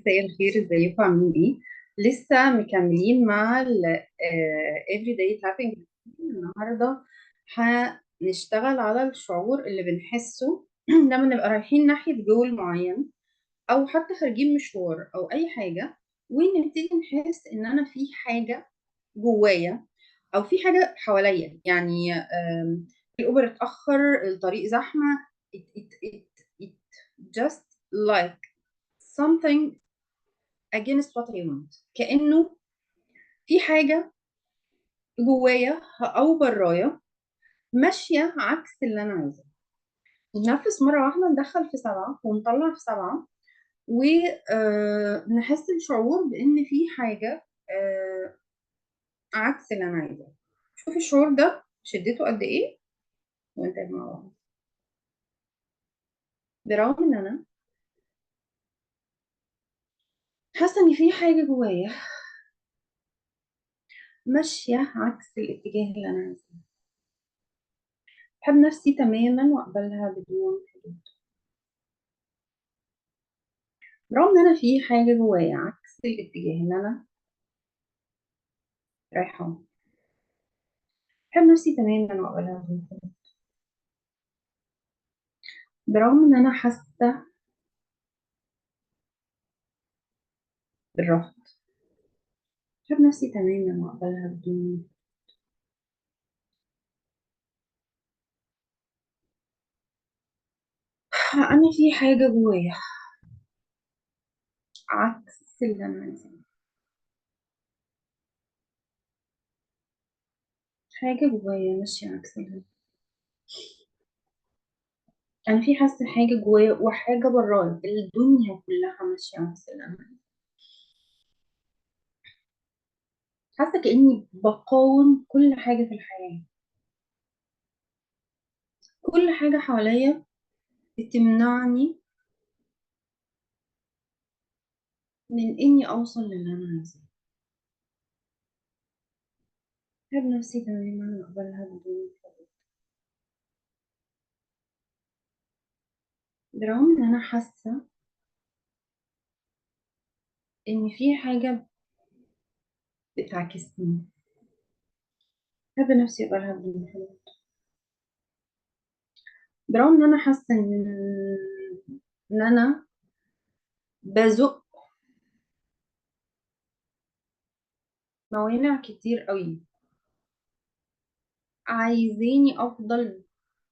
مساء الخير، ازيكم عاملين ايه؟ لسه مكملين مع ال everyday tapping. النهارده هنشتغل على الشعور اللي بنحسه لما نبقى رايحين ناحية جول معين، او حتى خارجين مشوار او اي حاجة، ونبتدي نحس ان انا في حاجة جوايا او في حاجة حواليا. يعني الاوبر اتأخر، الطريق زحمة. it just like something against what I want. كأنه في حاجة جوايا أو برايا ماشية عكس اللي أنا عايزاه. ننفس مرة واحدة، ندخل في سبعة ونطلع في سبعة، ونحس الشعور بإن في حاجة عكس اللي أنا عايزاه. شوف الشعور ده شدته قد إيه وأنت مع بعض. برغم إن أنا حاسة إن في حاجة جوايا ماشية عكس الاتجاه اللي أنا عايزاه، بحب نفسي تماما وأقبلها بدون حدود. برغم ان انا في حاجه جوايا عكس الاتجاه اللي انا رايحه، بحب نفسي تماما واقبلها بدون حدود. برغم ان انا حاسه بالرفض، بحب نفسي تماما واقبلها بدون. انا في حاجه جوايا عكس اللي انا عايزاه، حاجه جوايا ماشيه عكس اللي انا في حاسه حاجه جوايا وحاجه برايا، الدنيا كلها ماشيه عكس اللي انا عايزاه. حاسه كاني بقاوم كل حاجه في الحياه، كل حاجه حواليا بتمنعني من اني اوصل للي انا عايزاه. بحب نفسي تماما واقبلها بدون. برغم ان انا حاسه ان في حاجه بتعكسني، بحب نفسي اقبلها بدون حدود. برغم ان انا حاسه ان انا بزق موانع كتير قوي عايزيني افضل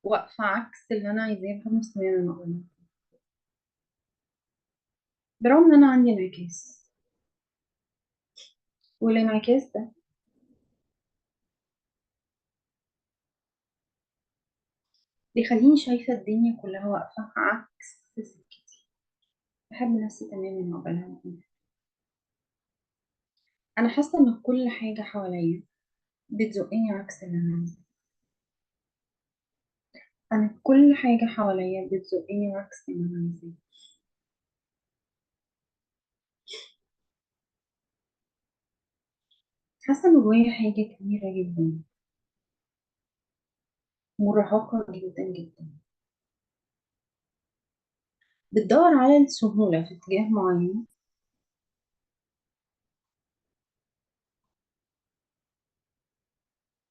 واقفه عكس اللي انا عايزاه. بحب نفسي تماما واقبلها. برغم ان انا عندي انعكاس، والانعكاس ده بيخليني شايفه الدنيا كلها واقفه عكس سكتي. بحب نفسي تماما واقبلها بدون حدود. انا حاسه ان كل حاجه حواليا بتزقني عكس اللي انا عايزاه. انا كل حاجه حواليا بتزقني عكس اللي انا عايزاه. حاسه ان جوايا حاجه كبيره جدا، مرهقه جدا جدا، بتدور على السهوله في اتجاه معين.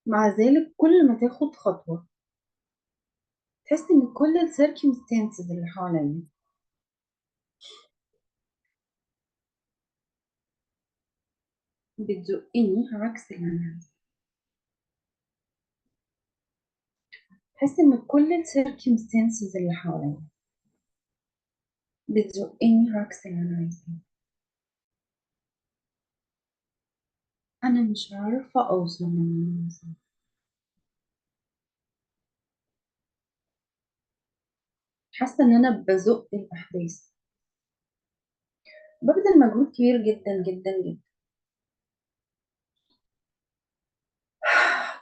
مع ذلك كل ما تاخد خطوه تحس ان كل السيركمستانسز اللي حواليا بتزقني عكس اللي انا عايزاه. تحس ان كل السيركمستانسز اللي حواليا بتزقني عكس اللي انا عايزاه. انا مش عارفه اوصل للي انا عايزاه. حاسه ان انا بزق الاحداث، ببذل مجهود كبير جدا جدا جدا.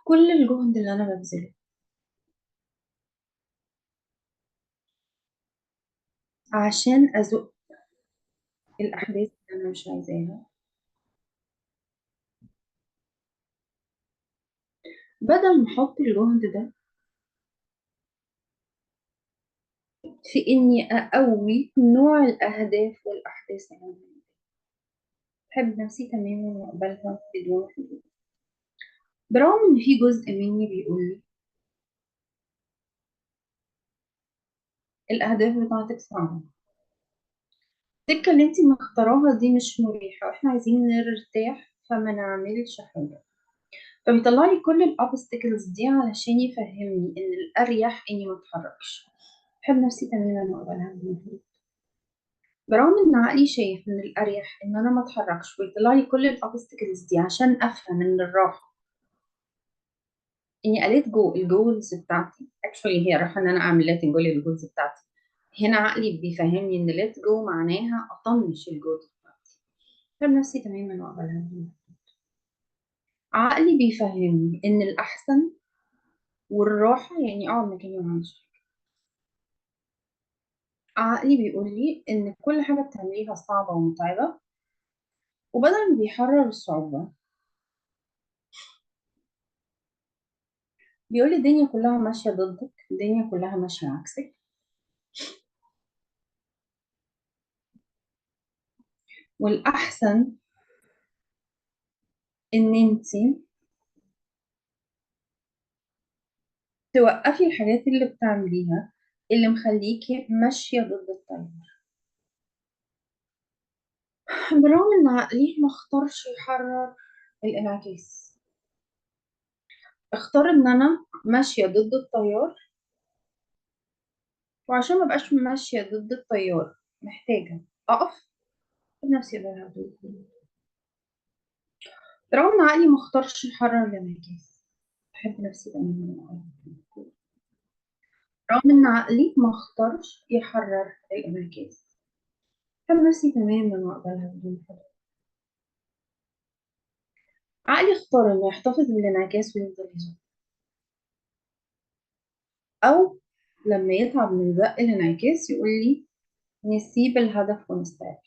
كل الجهد اللي انا ببذله عشان ازق الاحداث اللي انا مش عايزاها، بدل ما احط الجهد ده في اني اقوي نوع الاهداف والاحداث اللي أنا عايزاها. بحب نفسي تماما وأقبلها بدون حدود، برغم إن في جزء مني بيقول لي الأهداف بتاعتك صعبة، السكة اللي انتي مختاراها دي مش مريحة، واحنا عايزين نرتاح فما نعملش حاجة. فبيطلع لي كل الأوبستكلز دي علشان يفهمني إن الأريح إني ما أتحركش. بحب نفسي تماما وأقبلها بدون حدود، برغم ان عقلي شايف ان الاريح ان انا ما اتحركش ويطلع لي كل الاوبستكلز دي عشان افهم ان الراحه اني قلت جو الجولز بتاعتي. اكشولي هي راحه ان انا اعمل ليت جو للجولز بتاعتي. هنا عقلي بيفهمني ان ليت جو معناها اطنش الجولز بتاعتي. فاهم نفسي تماما واقبلها. عقلي بيفهمني ان الاحسن والراحه يعني اقعد مكاني ومعملش. عقلي بيقول لي ان كل حاجه بتعمليها صعبه ومتعبه، وبدل ما بيحرر الصعوبه بيقول لي الدنيا كلها ماشيه ضدك، الدنيا كلها ماشيه عكسك، والأحسن إن انتي توقفي الحاجات اللي بتعمليها اللي مخليكي ماشية ضد التيار. برغم إن عقلي ما اختارش يحرر الانعكاس، اختار إن أنا ماشية ضد التيار، وعشان ما بقاش ماشية ضد التيار محتاجة أقف بنفسي بهدوء. برغم إن عقلي ما اختارش يحرر الانعكاس، بحب نفسي تماما. رغم إن عقلي ما اختارش يحرر الانعكاس، بحب نفسي تماما وأقبلها بدون حدود. عقلي اختار إنه يحتفظ بالانعكاس ويفضل يزق، أو لما يتعب من زق الانعكاس يقول لي نسيب الهدف ونستريح.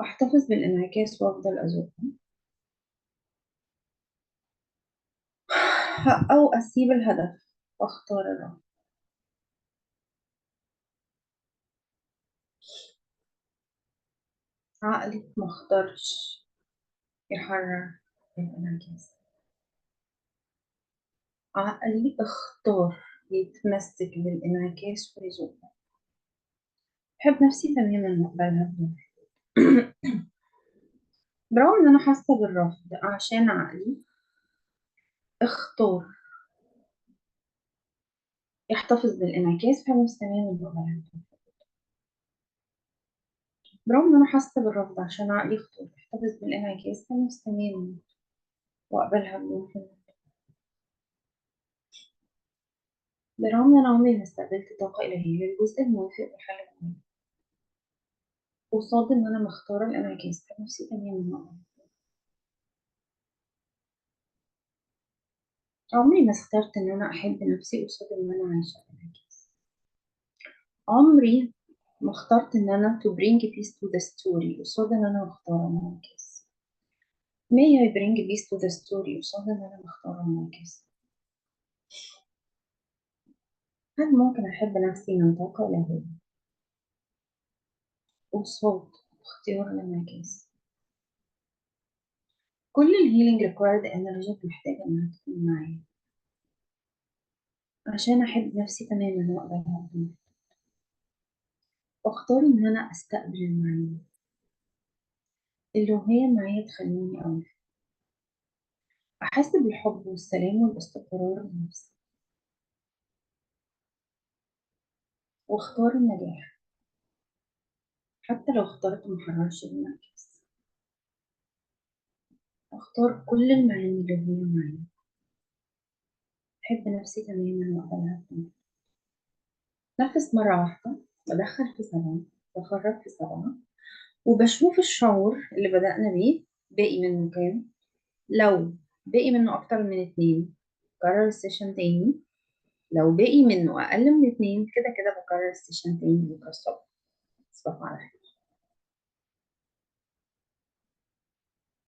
أحتفظ بالانعكاس وأفضل أزق، أو أسيب الهدف وأختار الراحة. عقلي ما اختارش يحرر الانعكاس، عقلي اختار يتمسك بالانعكاس ويزقه. بحب نفسي تماما وأقبلها بدون برغم إن أنا حاسة بالرفض عشان عقلي اختار يحتفظ بالانعكاس. بحب نفسي تماما وأقبلها برغم إن أنا حاسة بالرفض عشان عقلي اختار يحتفظ بالانعكاس. بحب نفسي تماما وأقبلها بدون حدود، برغم إن أنا عمري ما استقبلت طاقة إلهية للجزء الموافق بحل الأمور قصاد إن أنا مختارة الانعكاس. بحب نفسي تماما وأقبلها. عمري ما اخترت إن أنا أحب نفسي قصاد إن أنا عايشة الانعكاس. عمري ما اخترت إن أنا to bring peace to the story قصاد إن أنا مختارة الانعكاس. May I bring peace to the story قصاد إن أنا مختارة الانعكاس. هل ممكن أحب نفسي من طاقة إلهية قصاد اختيار الانعكاس؟ كل الهيلينج ريكوايرد انرجي محتاجة إنها تكون معايا عشان أحب نفسي تماما وأقبلها بدون. واختار إن أنا أستقبل المعاني اللي وهي معايا تخليني أعرف أحس بالحب والسلام والاستقرار النفسي. واختار النجاح حتى لو اخترت محررش بالانعكاس. اختار كل المعاني اللي وهي معايا. أحب نفسي تماما وأقبلها بدون. نفس مرة واحدة، بدخل في 7 بخرج في 7، وبشوف الشعور اللي بدأنا بيه باقي منه كام. لو باقي منه أكتر من 2 بكرر السيشن تاني، لو باقي منه أقل من 2 كده كده بكرر السيشن تاني بكرة الصبح. تصبحوا على خير.